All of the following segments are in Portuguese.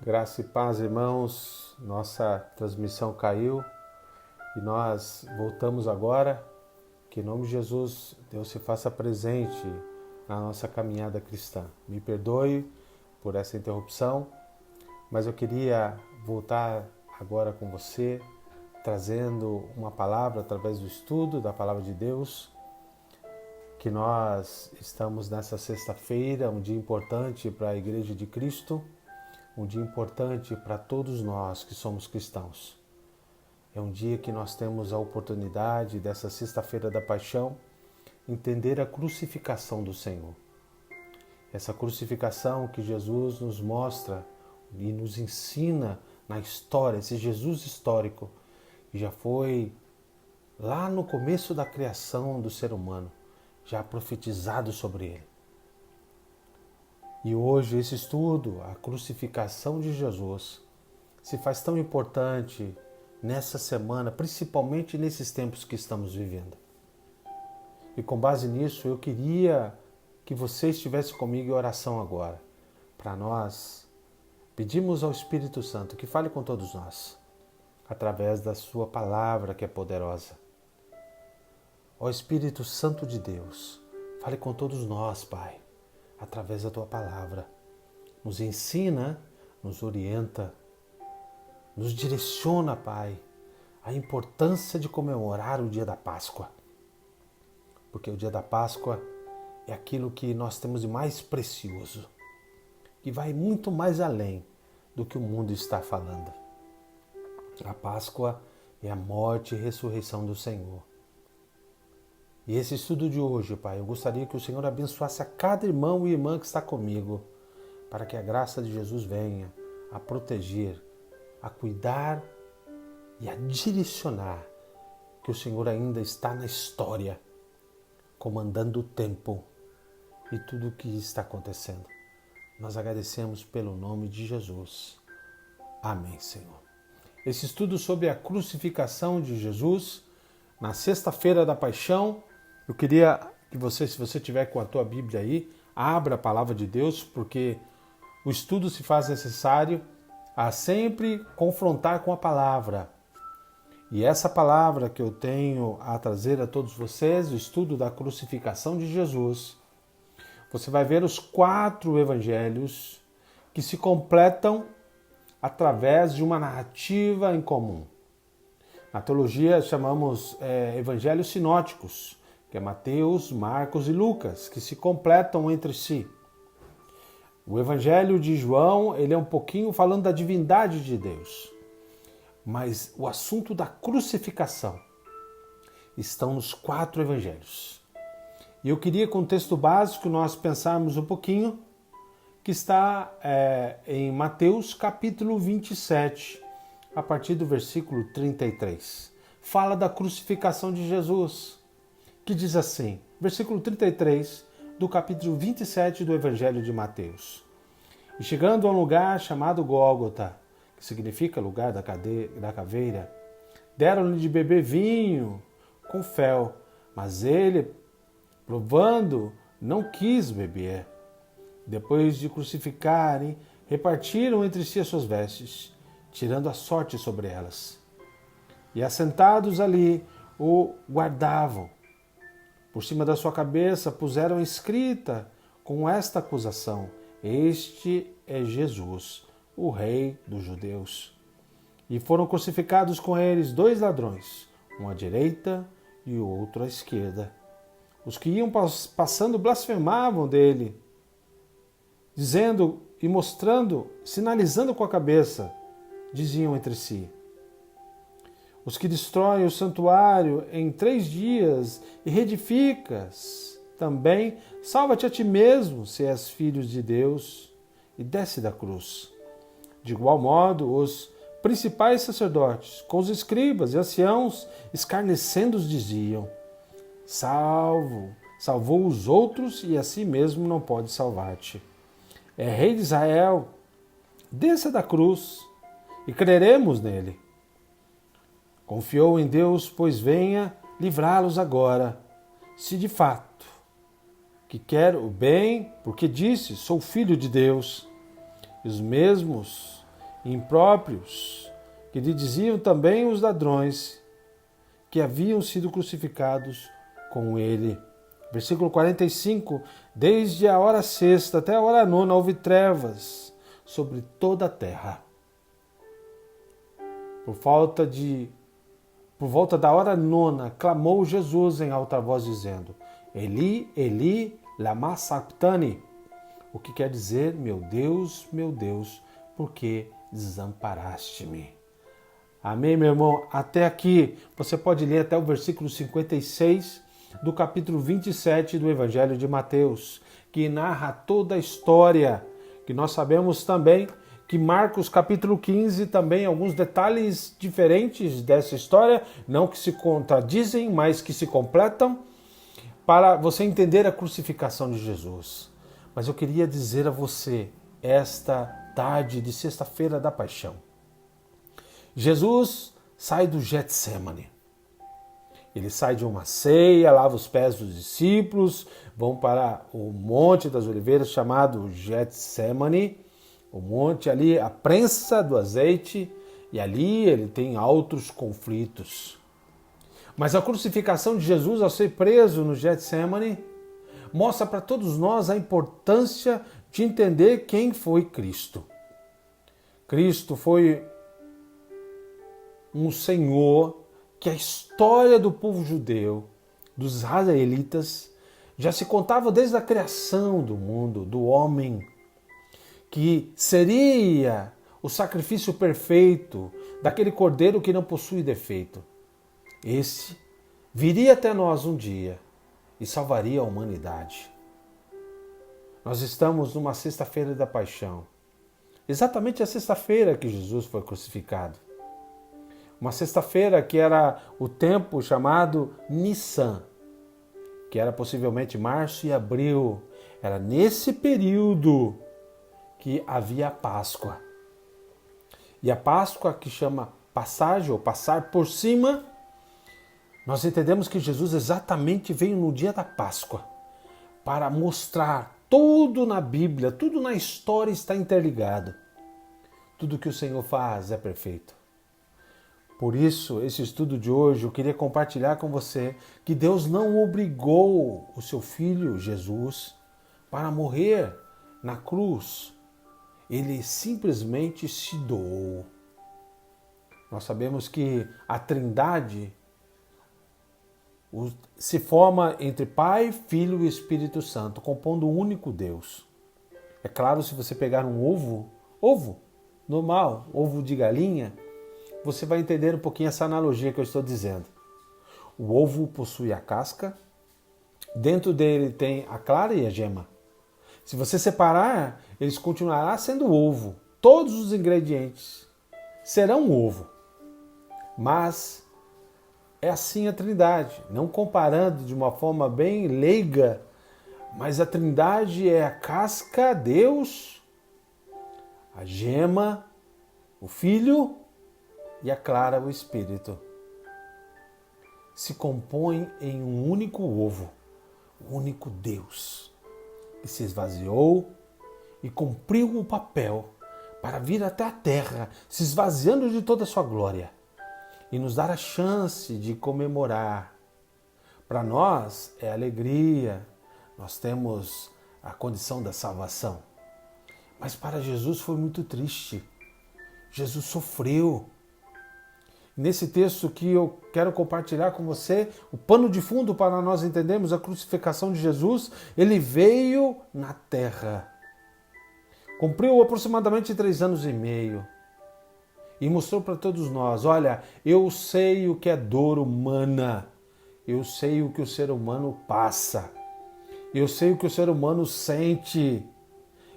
Graça e paz, irmãos. Nossa transmissão caiu e nós voltamos agora. Que em nome de Jesus, Deus se faça presente na nossa caminhada cristã. Me perdoe por essa interrupção, mas eu queria voltar agora com você, trazendo uma palavra através do estudo da Palavra de Deus, que nós estamos nessa sexta-feira, um dia importante para a Igreja de Cristo, um dia importante para todos nós que somos cristãos. É um dia que nós temos a oportunidade, dessa sexta-feira da paixão, entender a crucificação do Senhor. Essa crucificação que Jesus nos mostra e nos ensina na história, esse Jesus histórico, que já foi lá no começo da criação do ser humano, já profetizado sobre ele. E hoje esse estudo, a crucificação de Jesus, se faz tão importante nessa semana, principalmente nesses tempos que estamos vivendo. E com base nisso, eu queria que você estivesse comigo em oração agora, para nós pedimos ao Espírito Santo que fale com todos nós, através da sua palavra que é poderosa. Ó Espírito Santo de Deus, fale com todos nós, Pai, através da Tua palavra. Nos ensina, nos orienta, nos direciona, Pai, a importância de comemorar o dia da Páscoa. Porque o dia da Páscoa é aquilo que nós temos de mais precioso, que vai muito mais além do que o mundo está falando. A Páscoa é a morte e ressurreição do Senhor. E esse estudo de hoje, Pai, eu gostaria que o Senhor abençoasse a cada irmão e irmã que está comigo, para que a graça de Jesus venha a proteger, a cuidar e a direcionar, que o Senhor ainda está na história, comandando o tempo e tudo o que está acontecendo. Nós agradecemos pelo nome de Jesus. Amém, Senhor. Esse estudo sobre a crucificação de Jesus, na sexta-feira da paixão, eu queria que você, se você tiver com a tua Bíblia aí, abra a palavra de Deus, porque o estudo se faz necessário a sempre confrontar com a palavra. E essa palavra que eu tenho a trazer a todos vocês, o estudo da crucificação de Jesus, você vai ver os 4 evangelhos que se completam através de uma narrativa em comum. Na teologia chamamos evangelhos sinóticos, que é Mateus, Marcos e Lucas, que se completam entre si. O Evangelho de João, ele é um pouquinho falando da divindade de Deus, mas o assunto da crucificação estão nos 4 evangelhos. E eu queria, com o texto básico, nós pensarmos um pouquinho, que está em Mateus capítulo 27, a partir do versículo 33. Fala da crucificação de Jesus, que diz assim, versículo 33 do capítulo 27 do Evangelho de Mateus. E chegando a um lugar chamado Gólgota, que significa lugar da caveira, deram-lhe de beber vinho com fel, mas ele, provando, não quis beber. Depois de crucificarem, repartiram entre si as suas vestes, tirando a sorte sobre elas. E assentados ali, o guardavam. Por cima da sua cabeça puseram escrita com esta acusação: Este é Jesus, o Rei dos Judeus. E foram crucificados com eles 2 ladrões, um à direita e o outro à esquerda. Os que iam passando blasfemavam dele, dizendo e mostrando, sinalizando com a cabeça, diziam entre si: Os que destroem o santuário em 3 dias e reedificas, também salva-te a ti mesmo, se és filho de Deus, e desce da cruz. De igual modo, os principais sacerdotes, com os escribas e anciãos, escarnecendo, diziam: salvou os outros e a si mesmo não pode salvar-te. É rei de Israel, desça da cruz e creremos nele. Confiou em Deus, pois venha livrá-los agora, se de fato que quer o bem, porque disse, sou filho de Deus. E os mesmos impróprios, que lhe diziam também os ladrões que haviam sido crucificados com ele. Versículo 45, desde a hora sexta até a hora nona houve trevas sobre toda a terra. Por volta da hora nona, clamou Jesus em alta voz dizendo, Eli, Eli, lama sabachthani, o que quer dizer, meu Deus, por que desamparaste-me? Amém, meu irmão? Até aqui, você pode ler até o versículo 56 do capítulo 27 do Evangelho de Mateus, que narra toda a história, que nós sabemos também que Marcos capítulo 15 também alguns detalhes diferentes dessa história, não que se contradizem, mas que se completam, para você entender a crucificação de Jesus. Mas eu queria dizer a você, esta tarde de sexta-feira da paixão, Jesus sai do Getsemane. Ele sai de uma ceia, lava os pés dos discípulos, vão para o Monte das Oliveiras, chamado Getsemane, o monte ali, a prensa do azeite, e ali ele tem altos conflitos. Mas a crucificação de Jesus, ao ser preso no Getsemane, mostra para todos nós a importância de entender quem foi Cristo. Cristo foi um Senhor que a história do povo judeu, dos israelitas, já se contava desde a criação do mundo, do homem, que seria o sacrifício perfeito daquele cordeiro que não possui defeito. Esse viria até nós um dia e salvaria a humanidade. Nós estamos numa sexta-feira da paixão, exatamente a sexta-feira que Jesus foi crucificado. Uma sexta-feira que era o tempo chamado Nissan, que era possivelmente março e abril. Era nesse período que havia a Páscoa. E a Páscoa, que chama passagem ou passar por cima, nós entendemos que Jesus exatamente veio no dia da Páscoa para mostrar tudo na Bíblia, tudo na história está interligado. Tudo que o Senhor faz é perfeito. Por isso, esse estudo de hoje, eu queria compartilhar com você que Deus não obrigou o seu Filho, Jesus, para morrer na cruz. Ele simplesmente se doou. Nós sabemos que a Trindade se forma entre Pai, Filho e Espírito Santo, compondo um único Deus. É claro, se você pegar um ovo normal, ovo de galinha, você vai entender um pouquinho essa analogia que eu estou dizendo. O ovo possui a casca, dentro dele tem a clara e a gema. Se você separar, eles continuarão sendo ovo. Todos os ingredientes serão ovo. Mas é assim a Trindade, não comparando de uma forma bem leiga, mas a Trindade é a casca, Deus, a gema, o Filho e a clara, o Espírito. Se compõem em um único ovo, o único Deus, que se esvaziou e cumpriu o papel para vir até a terra, se esvaziando de toda a sua glória e nos dar a chance de comemorar. Para nós é alegria, nós temos a condição da salvação. Mas para Jesus foi muito triste. Jesus sofreu. Nesse texto que eu quero compartilhar com você, o pano de fundo para nós entendermos a crucificação de Jesus, ele veio na terra. Cumpriu aproximadamente 3 anos e meio. E mostrou para todos nós, olha, eu sei o que é dor humana. Eu sei o que o ser humano passa. Eu sei o que o ser humano sente.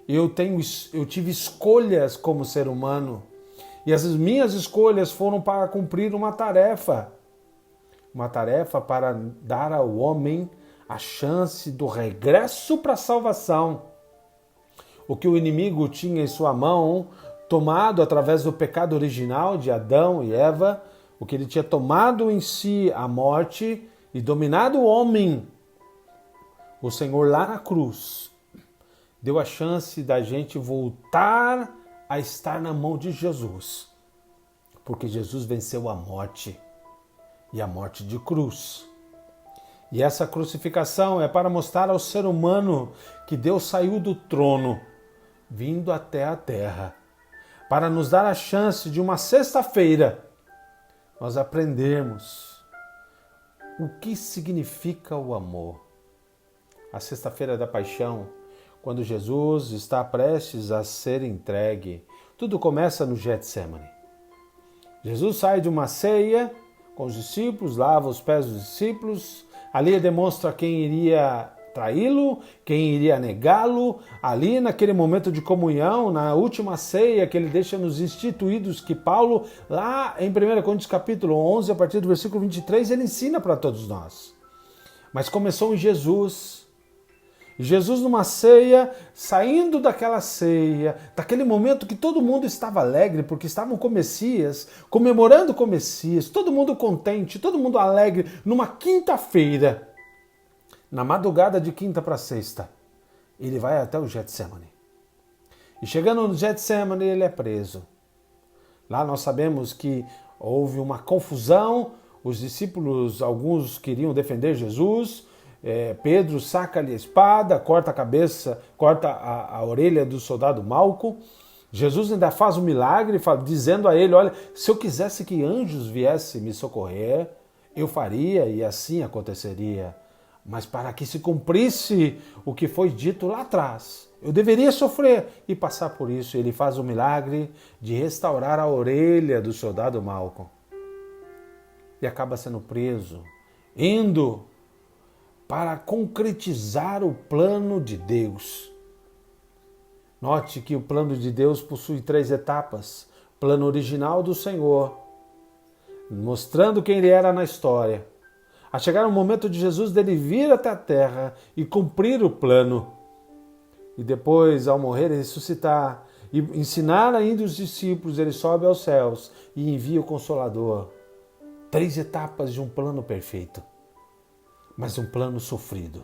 Eu tive escolhas como ser humano. E as minhas escolhas foram para cumprir uma tarefa. Uma tarefa para dar ao homem a chance do regresso para a salvação. O que o inimigo tinha em sua mão, tomado através do pecado original de Adão e Eva, o que ele tinha tomado em si a morte e dominado o homem, o Senhor lá na cruz deu a chance da gente voltar a estar na mão de Jesus, porque Jesus venceu a morte e a morte de cruz. E essa crucificação é para mostrar ao ser humano que Deus saiu do trono, vindo até a terra, para nos dar a chance de uma sexta-feira nós aprendermos o que significa o amor. A sexta-feira da paixão, quando Jesus está prestes a ser entregue, tudo começa no Getsemane. Jesus sai de uma ceia com os discípulos, lava os pés dos discípulos, ali demonstra quem iria traí-lo, quem iria negá-lo, ali naquele momento de comunhão, na última ceia que ele deixa nos instituídos, que Paulo, lá em 1 Coríntios capítulo 11, a partir do versículo 23, ele ensina para todos nós. Mas começou em Jesus. Jesus numa ceia, saindo daquela ceia, daquele momento que todo mundo estava alegre, porque estavam com o Messias, comemorando com o Messias, todo mundo contente, todo mundo alegre, numa quinta-feira, na madrugada de quinta para sexta, ele vai até o Getsemane. E chegando no Getsemane, ele é preso. Lá nós sabemos que houve uma confusão, os discípulos, alguns queriam defender Jesus, Pedro saca-lhe a espada, corta a cabeça, corta a orelha do soldado Malco. Jesus ainda faz um milagre, dizendo a ele, olha, se eu quisesse que anjos viessem me socorrer, eu faria e assim aconteceria. Mas para que se cumprisse o que foi dito lá atrás, eu deveria sofrer e passar por isso. Ele faz o milagre de restaurar a orelha do soldado Malco. E acaba sendo preso, indo para concretizar o plano de Deus. Note que o plano de Deus possui 3 etapas. Plano original do Senhor, mostrando quem ele era na história. A chegar o momento de Jesus dele vir até a terra e cumprir o plano. E depois, ao morrer e ressuscitar, e ensinar ainda os discípulos, ele sobe aos céus e envia o Consolador. 3 etapas de um plano perfeito, mas um plano sofrido.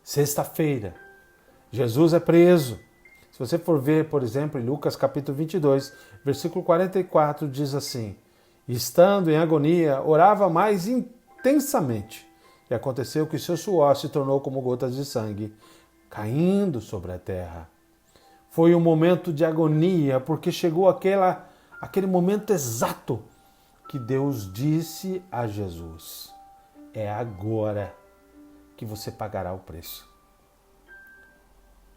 Sexta-feira, Jesus é preso. Se você for ver, por exemplo, em Lucas capítulo 22, versículo 44, diz assim, estando em agonia, orava mais intensamente, e aconteceu que seu suor se tornou como gotas de sangue, caindo sobre a terra. Foi um momento de agonia, porque chegou aquele momento exato que Deus disse a Jesus, é agora que você pagará o preço.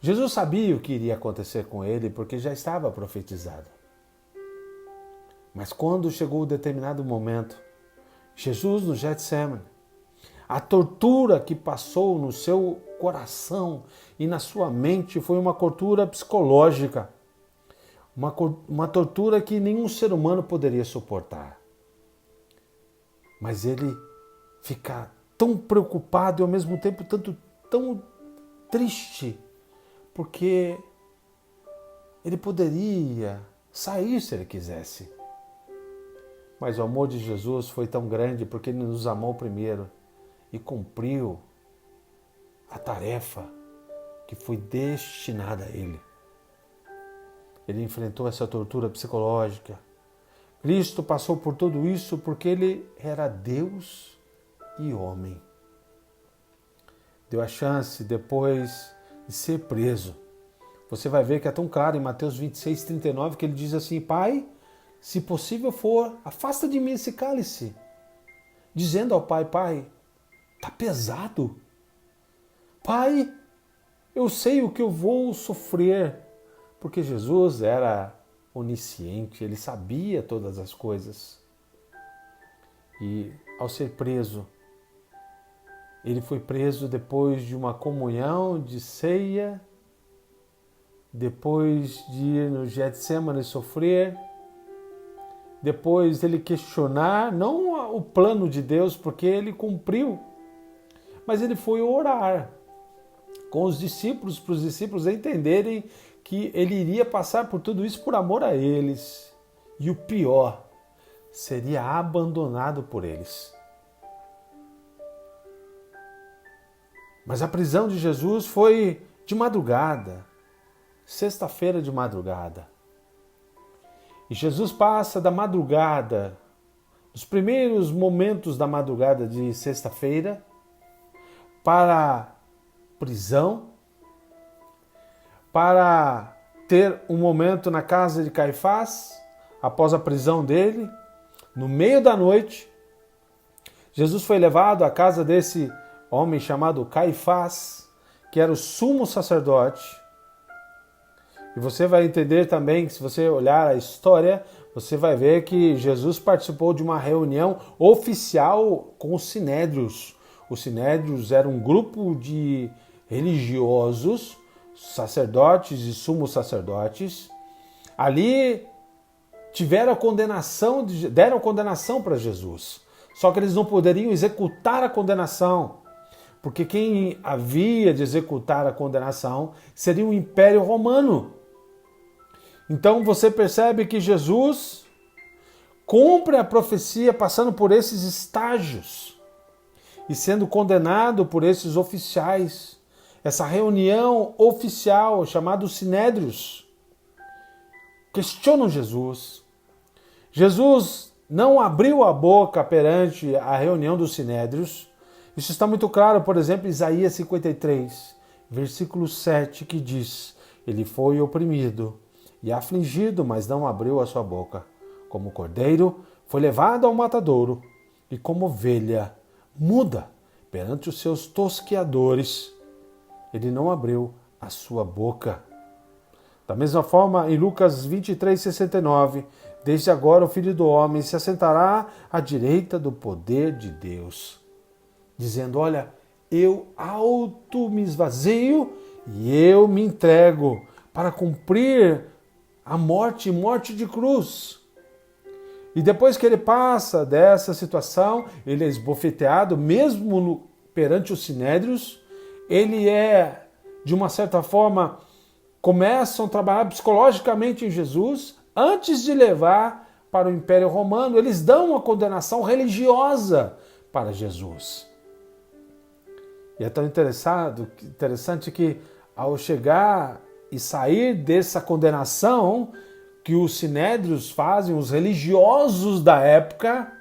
Jesus sabia o que iria acontecer com ele, porque já estava profetizado. Mas quando chegou o determinado momento, Jesus no Getsemane, a tortura que passou no seu coração e na sua mente foi uma tortura psicológica, uma tortura que nenhum ser humano poderia suportar. Mas ele fica tão preocupado e ao mesmo tempo tão triste, porque ele poderia sair se ele quisesse. Mas o amor de Jesus foi tão grande porque ele nos amou primeiro e cumpriu a tarefa que foi destinada a ele. Ele enfrentou essa tortura psicológica. Cristo passou por tudo isso porque ele era Deus e homem. Deu a chance depois de ser preso. Você vai ver que é tão claro em Mateus 26, 39, que ele diz assim, Pai, se possível for, afasta de mim esse cálice. Dizendo ao Pai, Pai, está pesado. Pai, eu sei o que eu vou sofrer. Porque Jesus era onisciente, ele sabia todas as coisas. E ao ser preso, ele foi preso depois de uma comunhão de ceia, depois de ir no Getsemane sofrer, depois dele questionar, não o plano de Deus, porque ele cumpriu, mas ele foi orar com os discípulos, para os discípulos entenderem que ele iria passar por tudo isso por amor a eles. E o pior, seria abandonado por eles. Mas a prisão de Jesus foi de madrugada. sexta-feira de madrugada. E Jesus passa da madrugada, os primeiros momentos da madrugada de sexta-feira, para a prisão, para ter um momento na casa de Caifás, após a prisão dele, no meio da noite. Jesus foi levado à casa desse homem chamado Caifás, que era o sumo sacerdote. E você vai entender também, que se você olhar a história, você vai ver que Jesus participou de uma reunião oficial com os sinédrios. Os sinédrios eram um grupo de religiosos, sacerdotes e sumos sacerdotes. Ali deram condenação para Jesus. Só que eles não poderiam executar a condenação, porque quem havia de executar a condenação seria o Império Romano. Então você percebe que Jesus cumpre a profecia passando por esses estágios e sendo condenado por esses oficiais. Essa reunião oficial chamada Sinédrios questionam Jesus. Jesus não abriu a boca perante a reunião dos Sinédrios. Isso está muito claro, por exemplo, em Isaías 53, versículo 7, que diz: Ele foi oprimido e afligido, mas não abriu a sua boca. Como cordeiro, foi levado ao matadouro, e como ovelha muda perante os seus tosqueadores, ele não abriu a sua boca. Da mesma forma, em Lucas 23:69, desde agora o Filho do Homem se assentará à direita do poder de Deus, dizendo: olha, eu me esvazio e eu me entrego para cumprir a morte de cruz. E depois que ele passa dessa situação, ele é esbofeteado, mesmo perante os sinédrios, ele é, de uma certa forma, começam a trabalhar psicologicamente em Jesus, antes de levar para o Império Romano. Eles dão uma condenação religiosa para Jesus. E é tão interessante que, ao chegar e sair dessa condenação que os sinédrios fazem, os religiosos da época,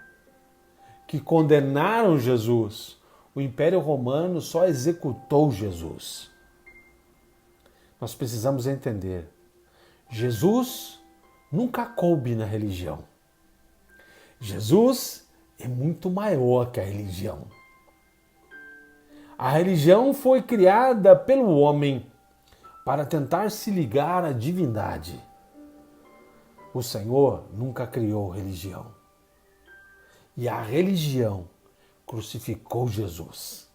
que condenaram Jesus, o Império Romano só executou Jesus. Nós precisamos entender, Jesus nunca coube na religião. Jesus é muito maior que a religião. A religião foi criada pelo homem para tentar se ligar à divindade. O Senhor nunca criou religião. E a religião crucificou Jesus.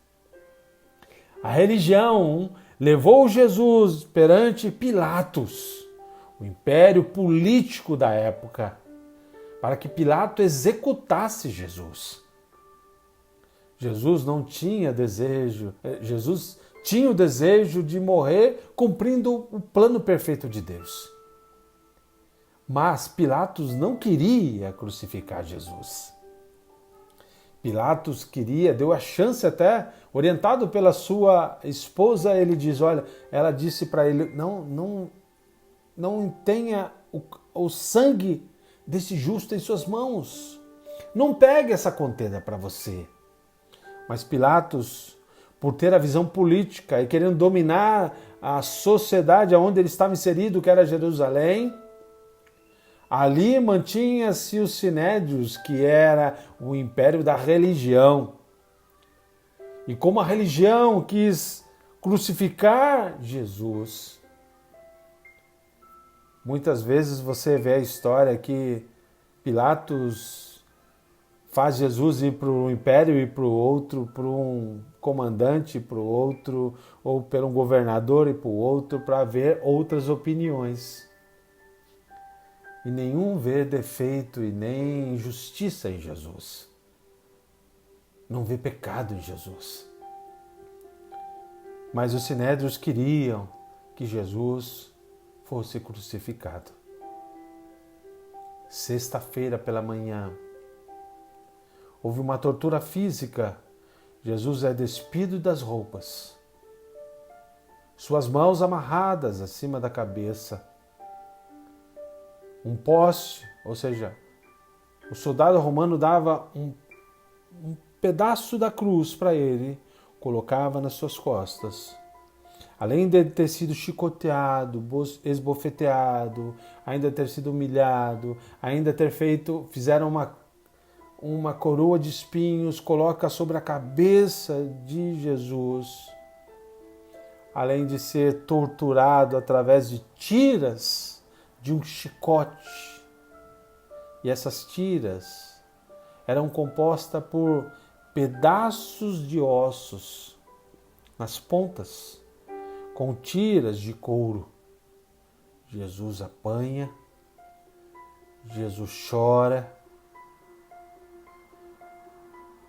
A religião levou Jesus perante Pilatos, o império político da época, para que Pilatos executasse Jesus. Jesus não tinha desejo, Jesus tinha o desejo de morrer cumprindo o plano perfeito de Deus. Mas Pilatos não queria crucificar Jesus. Pilatos deu a chance até, orientado pela sua esposa, ele diz, olha, ela disse para ele, não tenha o sangue desse justo em suas mãos. Não pegue essa contenda para você. Mas Pilatos, por ter a visão política e querendo dominar a sociedade onde ele estava inserido, que era Jerusalém, ali mantinha-se os sinédrios, que era o império da religião. E como a religião quis crucificar Jesus, muitas vezes você vê a história que Pilatos faz Jesus ir para o império e para o outro, para um comandante, para o outro, ou para um governador e para o outro, para ver outras opiniões. E nenhum vê defeito e nem injustiça em Jesus. Não vê pecado em Jesus. Mas os sinédrios queriam que Jesus fosse crucificado. Sexta-feira pela manhã, houve uma tortura física. Jesus é despido das roupas. suas mãos amarradas acima da cabeça. Um poste, ou seja, o soldado romano dava um pedaço da cruz para ele, colocava nas suas costas. Além de ter sido chicoteado, esbofeteado, ainda ter sido humilhado, ainda fizeram uma coroa de espinhos, coloca sobre a cabeça de Jesus. Além de ser torturado através de tiras de um chicote. E essas tiras eram compostas por pedaços de ossos nas pontas, com tiras de couro. Jesus apanha, Jesus chora.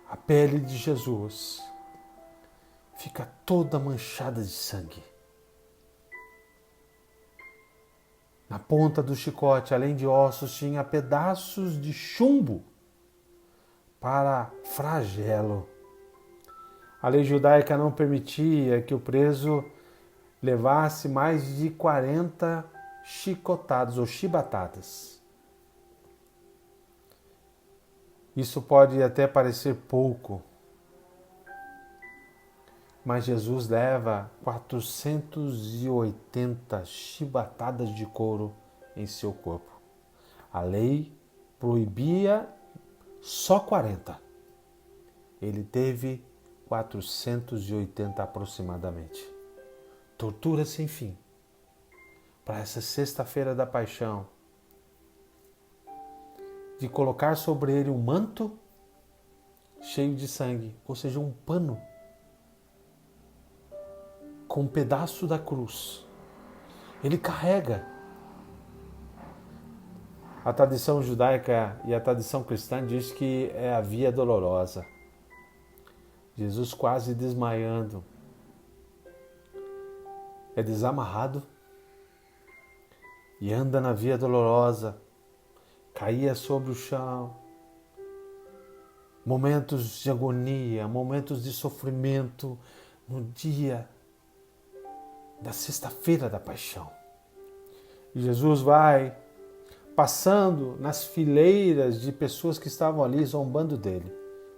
A pele de Jesus fica toda manchada de sangue. Na ponta do chicote, além de ossos, tinha pedaços de chumbo para flagelo. A lei judaica não permitia que o preso levasse mais de 40 chicotadas ou chibatadas. Isso pode até parecer pouco, mas Jesus leva 480 chibatadas de couro em seu corpo. A lei proibia só 40. Ele teve 480 aproximadamente. Tortura sem fim. Para essa sexta-feira da paixão, de colocar sobre ele um manto cheio de sangue, ou seja, um pano com um pedaço da cruz. Ele carrega. A tradição judaica e a tradição cristã diz que é a via dolorosa. Jesus quase desmaiando. É desamarrado e anda na via dolorosa. Caía sobre o chão. Momentos de agonia, momentos de sofrimento no dia da sexta-feira da paixão. E Jesus vai passando nas fileiras de pessoas que estavam ali zombando dele,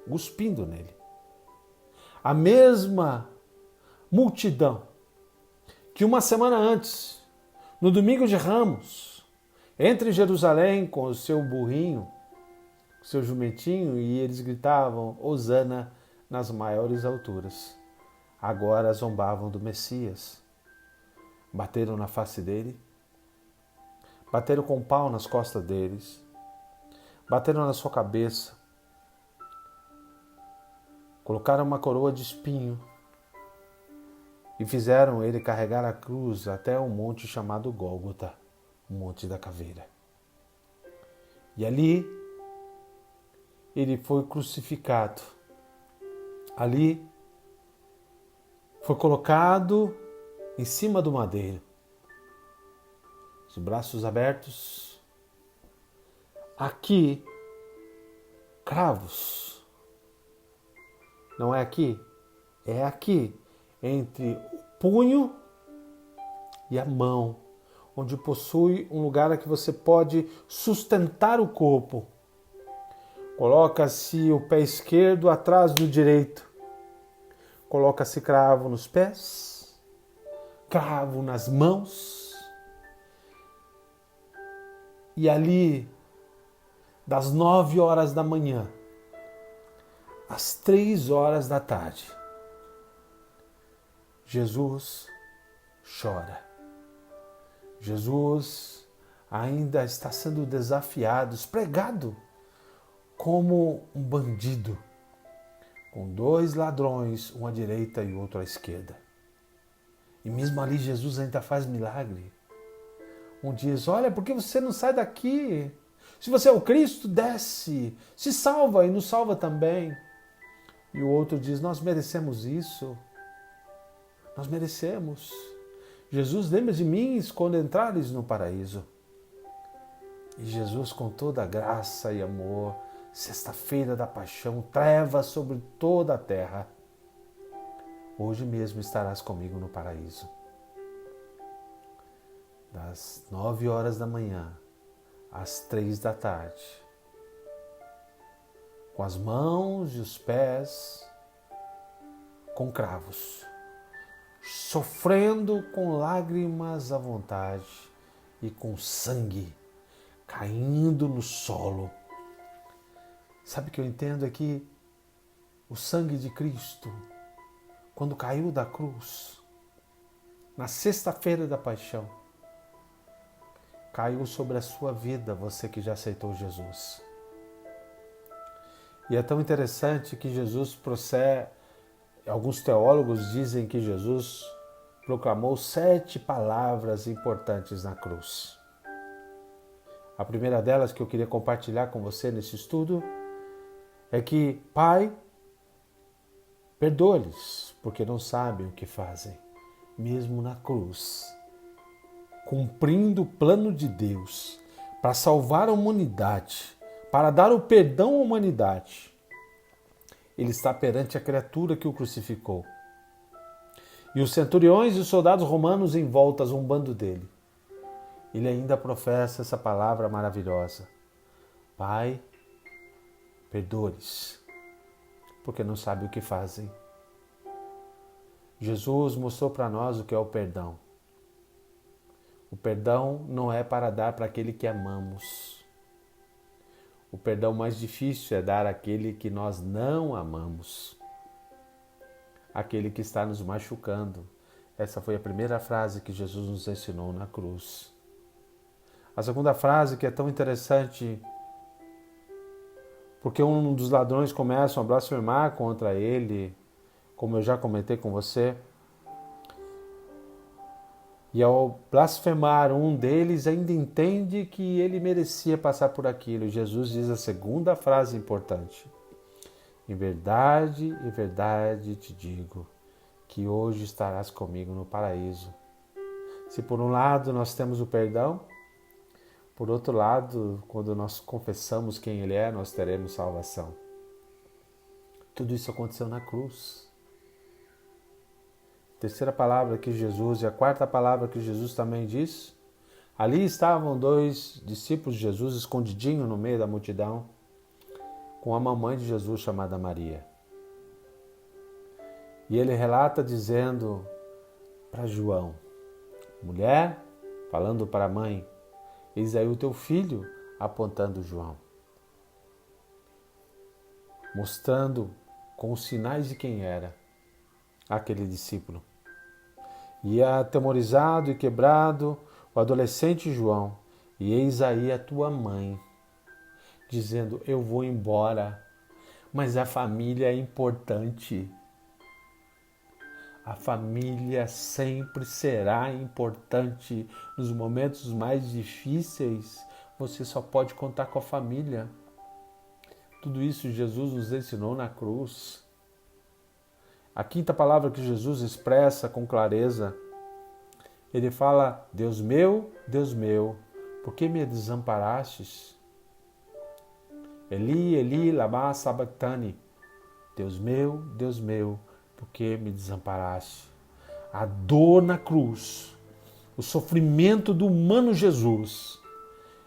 cuspindo nele. A mesma multidão que uma semana antes, no domingo de Ramos, entre em Jerusalém com o seu burrinho, o seu jumentinho, e eles gritavam Hosana nas maiores alturas. Agora zombavam do Messias. Bateram na face dele, bateram com um pau nas costas deles, bateram na sua cabeça, colocaram uma coroa de espinho e fizeram ele carregar a cruz até um monte chamado Gólgota, o Monte da Caveira. E ali ele foi crucificado. Ali foi colocado em cima do madeiro, os braços abertos, aqui, cravos. Não é aqui, é aqui, entre o punho e a mão, onde possui um lugar a que você pode sustentar o corpo. Coloca-se o pé esquerdo atrás do direito. Coloca-se cravo nos pés, cravo nas mãos. E ali, das 9 horas da manhã às 3 horas da tarde, Jesus chora. Jesus ainda está sendo desafiado, pregado como um bandido, com 2 ladrões, um à direita e outro à esquerda. E mesmo ali Jesus ainda faz milagre. Um diz, olha, por que você não sai daqui? Se você é o Cristo, desce, se salva e nos salva também. E o outro diz, nós merecemos isso. Nós merecemos. Jesus, lembra de mim quando entrares no paraíso. E Jesus, com toda a graça e amor, sexta-feira da paixão, treva sobre toda a terra. Hoje mesmo estarás comigo no paraíso. das 9 horas da manhã às 3 da tarde, com as mãos e os pés com cravos, sofrendo com lágrimas à vontade e com sangue caindo no solo. Sabe o que eu entendo é que o sangue de Cristo, quando caiu da cruz, na sexta-feira da paixão, caiu sobre a sua vida, você que já aceitou Jesus. E é tão interessante que Jesus procede, alguns teólogos dizem que Jesus proclamou 7 palavras importantes na cruz. A primeira delas que eu queria compartilhar com você nesse estudo é que, Pai, perdoa-lhes, porque não sabem o que fazem. Mesmo na cruz, cumprindo o plano de Deus para salvar a humanidade, para dar o perdão à humanidade, ele está perante a criatura que o crucificou. E os centuriões e os soldados romanos em volta zombando dele. Ele ainda professa essa palavra maravilhosa: Pai, perdoa-lhes, porque não sabem o que fazem. Jesus mostrou para nós o que é o perdão. O perdão não é para dar para aquele que amamos. O perdão mais difícil é dar àquele que nós não amamos. Aquele que está nos machucando. Essa foi a primeira frase que Jesus nos ensinou na cruz. A segunda frase, que é tão interessante, porque um dos ladrões começam a blasfemar contra ele, como eu já comentei com você. E ao blasfemar, um deles ainda entende que ele merecia passar por aquilo. Jesus diz a segunda frase importante: em verdade te digo, que hoje estarás comigo no paraíso. Se por um lado nós temos o perdão, por outro lado, quando nós confessamos quem Ele é, nós teremos salvação. Tudo isso aconteceu na cruz. Terceira palavra que Jesus, e a quarta palavra que Jesus também diz: ali estavam 2 discípulos de Jesus escondidinhos no meio da multidão, com a mamãe de Jesus chamada Maria. E ele relata dizendo para João: mulher, falando para a mãe, eis aí o teu filho, apontando João, mostrando com os sinais de quem era aquele discípulo. E atemorizado e quebrado, o adolescente João, e eis aí a tua mãe, dizendo: eu vou embora, mas a família é importante. A família sempre será importante. Nos momentos mais difíceis, você só pode contar com a família. Tudo isso Jesus nos ensinou na cruz. A quinta palavra que Jesus expressa com clareza, ele fala: Deus meu, por que me desamparastes? Eli, Eli, lama sabachthani. Deus meu, por que me desamparaste? A dor na cruz, o sofrimento do humano Jesus,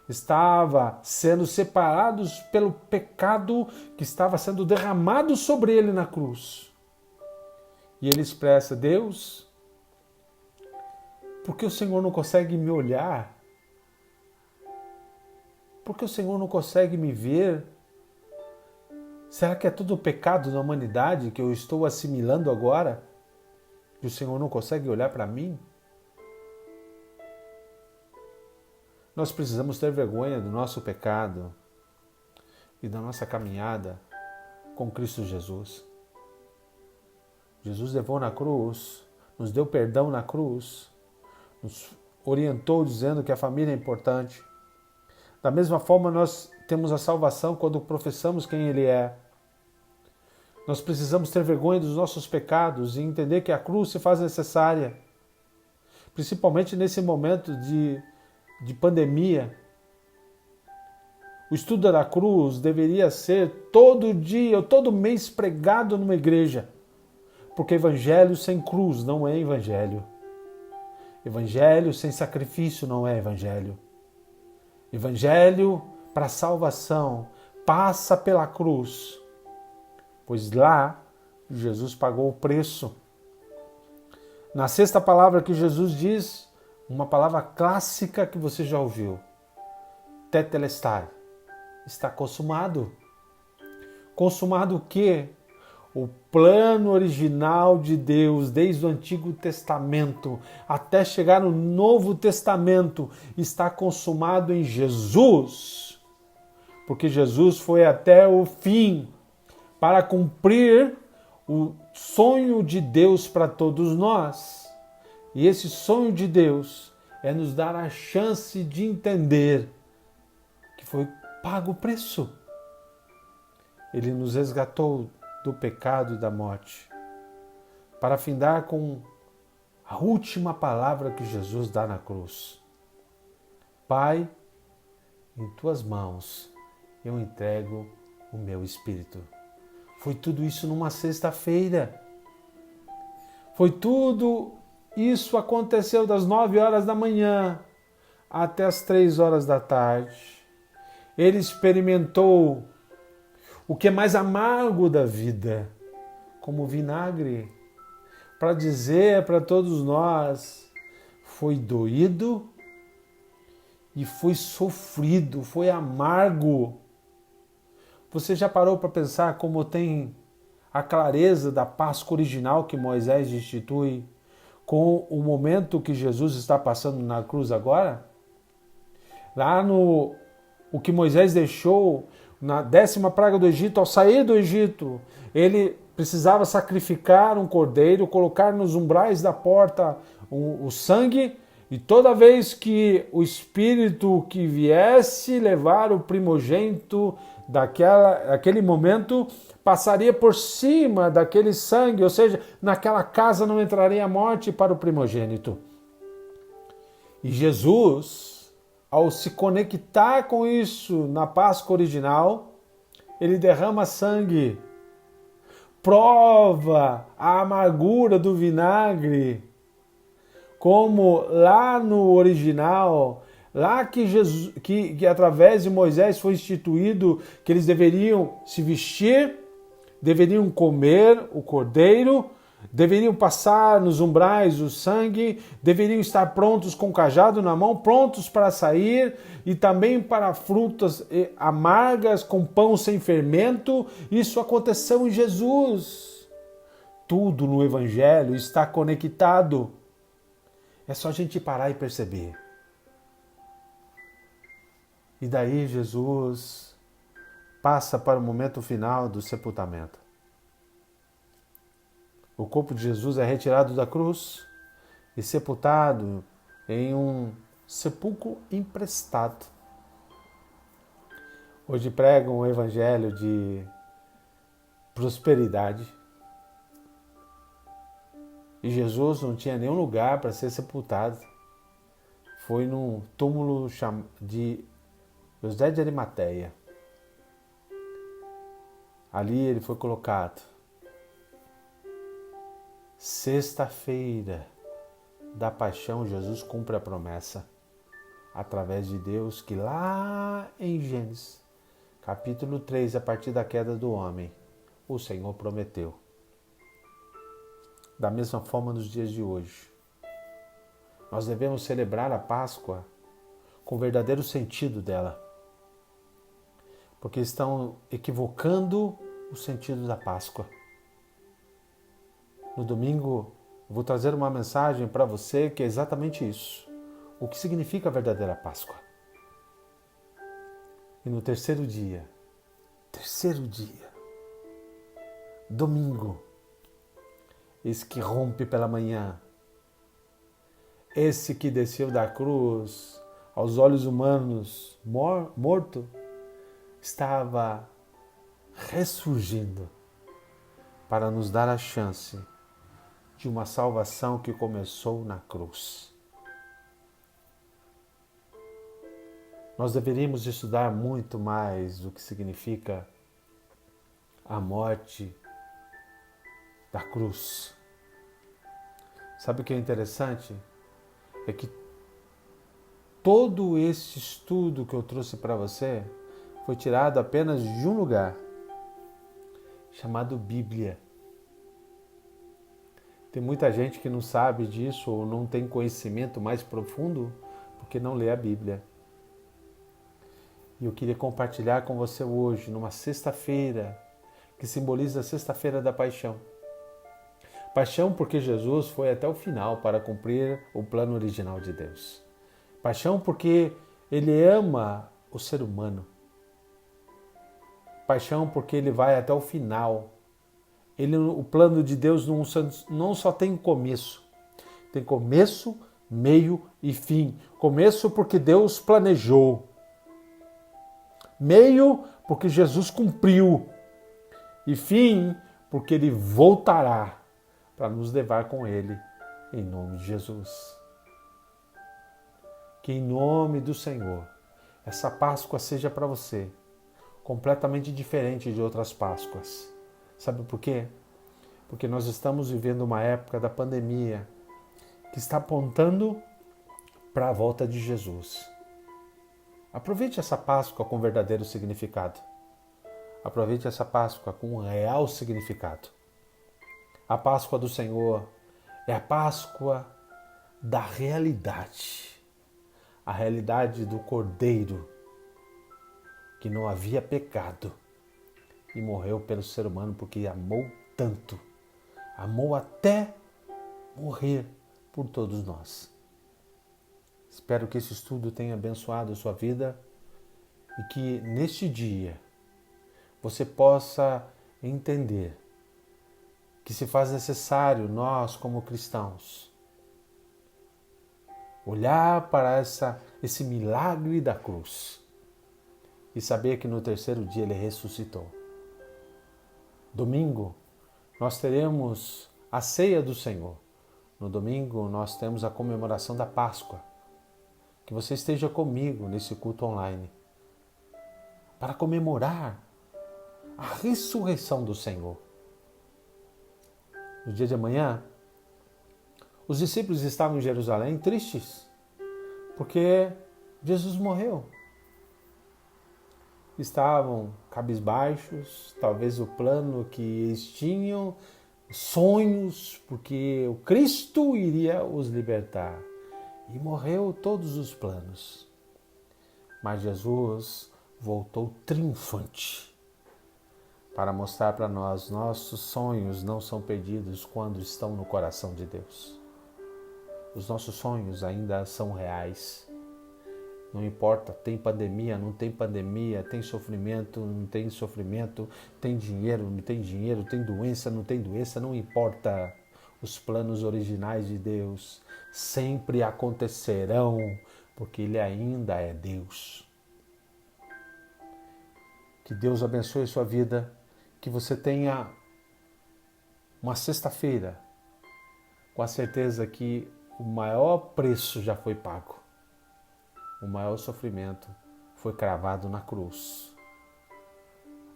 estava sendo separados pelo pecado que estava sendo derramado sobre ele na cruz. E ele expressa: Deus, por que o Senhor não consegue me olhar? Por que o Senhor não consegue me ver? Será que é tudo pecado da humanidade que eu estou assimilando agora? E o Senhor não consegue olhar para mim? Nós precisamos ter vergonha do nosso pecado e da nossa caminhada com Cristo Jesus. Jesus levou na cruz, nos deu perdão na cruz, nos orientou dizendo que a família é importante. Da mesma forma, nós temos a salvação quando professamos quem Ele é. Nós precisamos ter vergonha dos nossos pecados e entender que a cruz se faz necessária, principalmente nesse momento de pandemia. O estudo da cruz deveria ser todo dia ou todo mês pregado numa igreja, porque evangelho sem cruz não é evangelho. Evangelho sem sacrifício não é evangelho. Evangelho para salvação passa pela cruz, pois lá Jesus pagou o preço. Na sexta palavra que Jesus diz, uma palavra clássica que você já ouviu, tetelestai, está consumado. Consumado o quê? O plano original de Deus, desde o Antigo Testamento até chegar no Novo Testamento, está consumado em Jesus. Porque Jesus foi até o fim para cumprir o sonho de Deus para todos nós. E esse sonho de Deus é nos dar a chance de entender que foi pago o preço. Ele nos resgatou do pecado e da morte, para findar com a última palavra que Jesus dá na cruz. Pai, em tuas mãos eu entrego o meu espírito. Foi tudo isso numa sexta-feira. Foi tudo isso aconteceu das 9 horas da manhã até as 3 horas da tarde. Ele experimentou o que é mais amargo da vida, como vinagre, para dizer para todos nós, foi doído e foi sofrido, foi amargo. Você já parou para pensar como tem a clareza da Páscoa original que Moisés institui com o momento que Jesus está passando na cruz agora? Lá no o que Moisés deixou na 10ª praga do Egito, ao sair do Egito, ele precisava sacrificar um cordeiro, colocar nos umbrais da porta o sangue, e toda vez que o espírito que viesse levar o primogênito daquele momento, passaria por cima daquele sangue, ou seja, naquela casa não entraria a morte para o primogênito. E Jesus, ao se conectar com isso na Páscoa original, ele derrama sangue, prova a amargura do vinagre, como lá no original, lá que Jesus, que através de Moisés foi instituído que eles deveriam se vestir, deveriam comer o cordeiro, deveriam passar nos umbrais o sangue, deveriam estar prontos com o cajado na mão, prontos para sair, e também para frutas amargas com pão sem fermento. Isso aconteceu em Jesus. Tudo no Evangelho está conectado. É só a gente parar e perceber. E daí Jesus passa para o momento final do sepultamento. O corpo de Jesus é retirado da cruz e sepultado em um sepulcro emprestado. Hoje pregam um evangelho de prosperidade. E Jesus não tinha nenhum lugar para ser sepultado. Foi num túmulo de José de Arimateia. Ali ele foi colocado. Sexta-feira da paixão, Jesus cumpre a promessa através de Deus que lá em Gênesis, capítulo 3, a partir da queda do homem, o Senhor prometeu. Da mesma forma nos dias de hoje, nós devemos celebrar a Páscoa com o verdadeiro sentido dela, porque estão equivocando o sentido da Páscoa. No domingo, eu vou trazer uma mensagem para você que é exatamente isso. O que significa a verdadeira Páscoa. E no terceiro dia, domingo, esse que rompe pela manhã, esse que desceu da cruz, aos olhos humanos, morto, estava ressurgindo para nos dar a chance de uma salvação que começou na cruz. Nós deveríamos estudar muito mais o que significa a morte da cruz. Sabe o que é interessante? é que todo esse estudo que eu trouxe para você foi tirado apenas de um lugar, chamado Bíblia. Tem muita gente que não sabe disso ou não tem conhecimento mais profundo porque não lê a Bíblia. E eu queria compartilhar com você hoje, numa sexta-feira, que simboliza a sexta-feira da paixão. Paixão porque Jesus foi até o final para cumprir o plano original de Deus. Paixão porque Ele ama o ser humano. Paixão porque Ele vai até o final. O plano de Deus não só tem começo. Tem começo, meio e fim. Começo porque Deus planejou. Meio porque Jesus cumpriu. E fim porque Ele voltará para nos levar com Ele, em nome de Jesus. Que em nome do Senhor, essa Páscoa seja para você completamente diferente de outras Páscoas. Sabe por quê? Porque nós estamos vivendo uma época da pandemia que está apontando para a volta de Jesus. Aproveite essa Páscoa com verdadeiro significado. Aproveite essa Páscoa com um real significado. A Páscoa do Senhor é a Páscoa da realidade. A realidade do Cordeiro, que não havia pecado e morreu pelo ser humano porque amou tanto. Amou até morrer por todos nós. Espero que esse estudo tenha abençoado a sua vida e que neste dia você possa entender que se faz necessário nós, como cristãos, olhar para esse milagre da cruz e saber que no terceiro dia Ele ressuscitou. Domingo, nós teremos a ceia do Senhor. No domingo, nós temos a comemoração da Páscoa. Que você esteja comigo nesse culto online para comemorar a ressurreição do Senhor. No dia de amanhã, os discípulos estavam em Jerusalém tristes, porque Jesus morreu. Estavam cabisbaixos, talvez o plano que eles tinham, sonhos, porque o Cristo iria os libertar. E morreu todos os planos. Mas Jesus voltou triunfante para mostrar para nós, nossos sonhos não são perdidos quando estão no coração de Deus. Os nossos sonhos ainda são reais. Não importa, tem pandemia, não tem pandemia, tem sofrimento, não tem sofrimento, tem dinheiro, não tem dinheiro, tem doença, não tem doença, não importa. Os planos originais de Deus sempre acontecerão, porque Ele ainda é Deus. Que Deus abençoe a sua vida, que você tenha uma sexta-feira com a certeza que o maior preço já foi pago. O maior sofrimento foi cravado na cruz.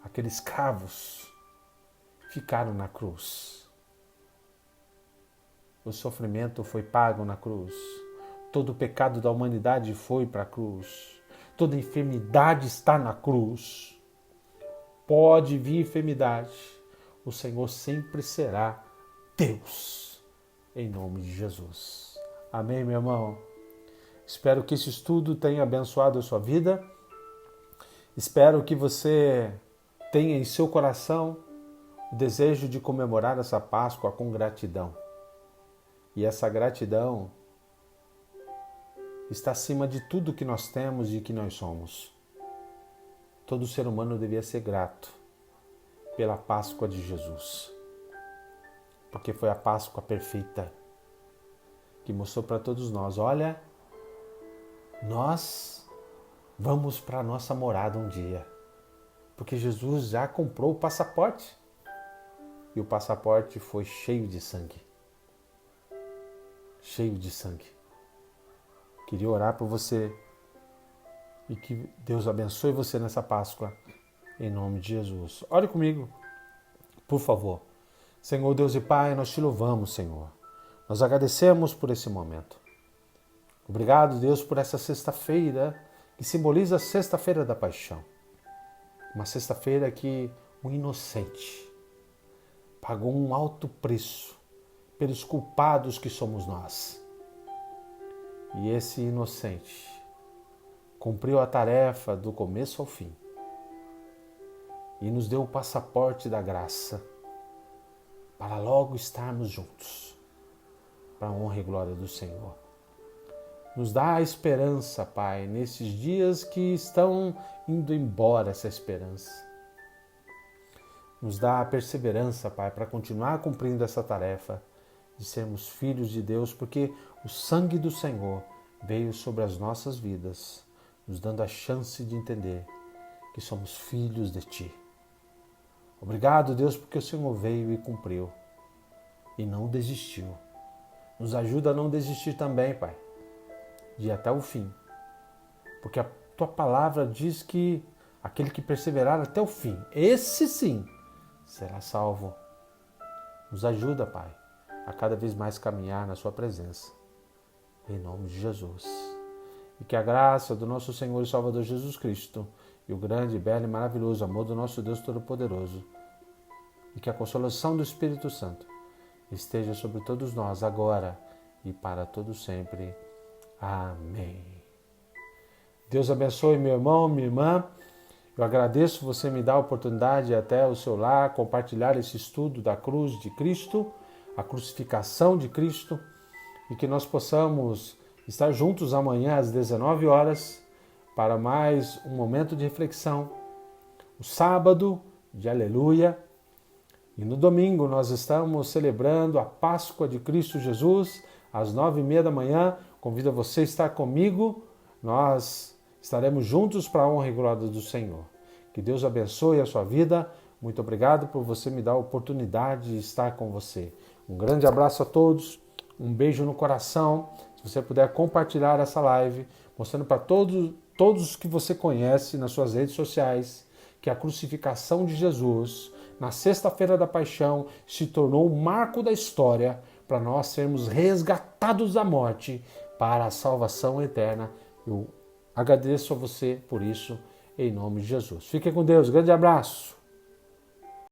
Aqueles cravos ficaram na cruz. O sofrimento foi pago na cruz. Todo o pecado da humanidade foi para a cruz. Toda enfermidade está na cruz. Pode vir enfermidade. O Senhor sempre será Deus. Em nome de Jesus. Amém, meu irmão? Espero que esse estudo tenha abençoado a sua vida. Espero que você tenha em seu coração o desejo de comemorar essa Páscoa com gratidão. E essa gratidão está acima de tudo que nós temos e que nós somos. Todo ser humano devia ser grato pela Páscoa de Jesus. Porque foi a Páscoa perfeita que mostrou para todos nós, olha, nós vamos para a nossa morada um dia. Porque Jesus já comprou o passaporte. E o passaporte foi cheio de sangue. Cheio de sangue. Queria orar por você e que Deus abençoe você nessa Páscoa, em nome de Jesus. Ore comigo, por favor. Senhor Deus e Pai, nós te louvamos, Senhor. Nós agradecemos por esse momento. Obrigado, Deus, por essa sexta-feira que simboliza a sexta-feira da paixão. Uma sexta-feira que o inocente pagou um alto preço pelos culpados que somos nós. E esse inocente cumpriu a tarefa do começo ao fim e nos deu o passaporte da graça para logo estarmos juntos, para a honra e glória do Senhor. Nos dá a esperança, Pai, nesses dias que estão indo embora essa esperança. Nos dá a perseverança, Pai, para continuar cumprindo essa tarefa de sermos filhos de Deus, porque o sangue do Senhor veio sobre as nossas vidas, nos dando a chance de entender que somos filhos de Ti. Obrigado, Deus, porque o Senhor veio e cumpriu e não desistiu. Nos ajuda a não desistir também, Pai, de ir até o fim, porque a Tua palavra diz que aquele que perseverar até o fim, esse sim, será salvo. Nos ajuda, Pai, a cada vez mais caminhar na Sua presença. Em nome de Jesus. E que a graça do nosso Senhor e Salvador Jesus Cristo e o grande, belo e maravilhoso amor do nosso Deus Todo-Poderoso e que a consolação do Espírito Santo esteja sobre todos nós agora e para todos sempre. Amém. Deus abençoe meu irmão, minha irmã. Eu agradeço você me dar a oportunidade de ir até o seu lar, compartilhar esse estudo da cruz de Cristo, a crucificação de Cristo, e que nós possamos estar juntos amanhã às 19 horas para mais um momento de reflexão. O sábado de Aleluia. E no domingo nós estamos celebrando a Páscoa de Cristo Jesus às 9h30 da manhã. Convido você a estar comigo. Nós estaremos juntos para a honra e glória do Senhor. Que Deus abençoe a sua vida. Muito obrigado por você me dar a oportunidade de estar com você. Um grande abraço a todos. Um beijo no coração. Se você puder compartilhar essa live, mostrando para todos que você conhece nas suas redes sociais, que a crucificação de Jesus, na sexta-feira da paixão, se tornou um marco da história para nós sermos resgatados da morte para a salvação eterna. Eu agradeço a você por isso, em nome de Jesus. Fique com Deus. Grande abraço.